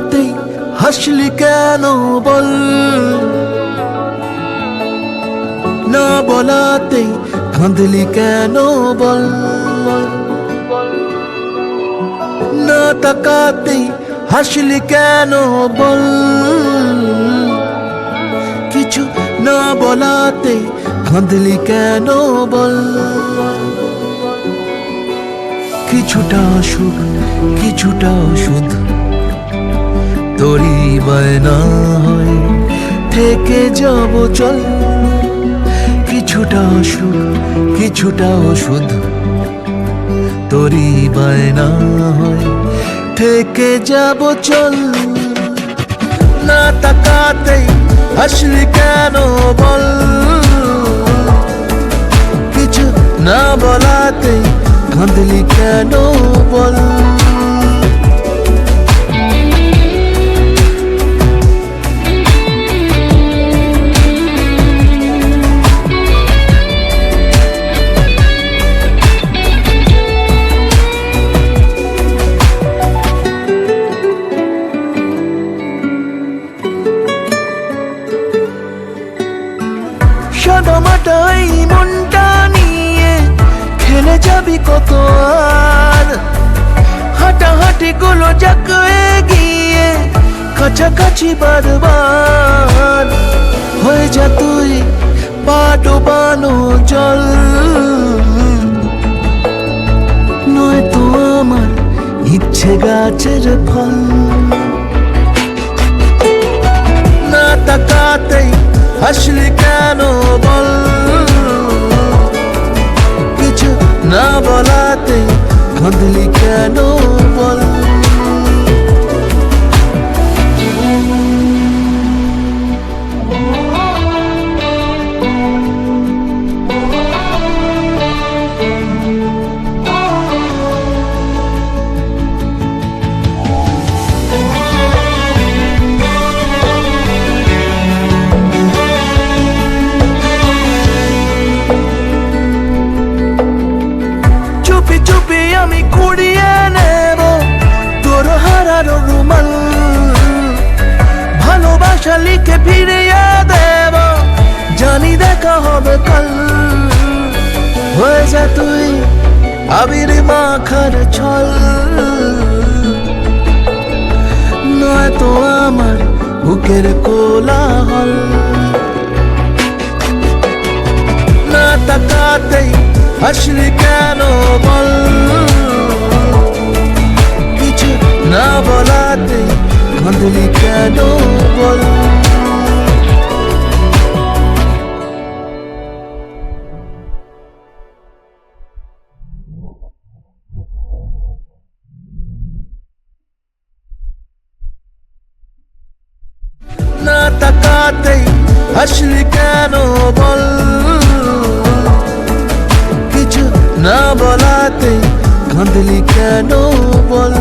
তাকাতেই হাসলি কেন বল, না বলাতেই কাঁদলি কেন বল, না তাকাতেই হাসলি কেন বল, কিছু না বলাতেই কাঁদলি কেন বল। কিছুটা সুখ কিছুটা ওষুধ তোরই বায়না হয় থেকে যাব চল, কিছুটা সুখ কিছুটা ওষুধ তোরই বায়না হয় থেকে যাব চল। না তাকাতেই হাসলি কেন বল, কিছু না বলাতেই কাঁদলি কেন বল। সাদামাটাই মনটা নিয়ে খেলে যাবি কত আর, হাঁটাহাঁটি গুলো যাক এগিয়ে কাছাকাছি বারবার, হয়ে যা তুই পা ডোবানো জল, নয়তো আমার ইচ্ছে গাছের ফল। না তাকাতেই হাসলি কেন বল, কিছু না বলাতে কাঁদলি কেন বল। আমি কুড়িয়ে নেব তোর হারানো রুমাল, ভালোবাসা লিখে ফিরিয়ে দেব, জানি দেখা হবে কাল। হয়ে যা তুই আবির মাখার ছল, নয়তো আমার বুকের কোলাহল। না তাকাতেই হাসলি কেন বল, কিছু না বলাতে কাঁদলি কেন বল। না তাকাতেই হাসলি কেন বল, কিছু না বলাতে কাঁদলি কেন বল।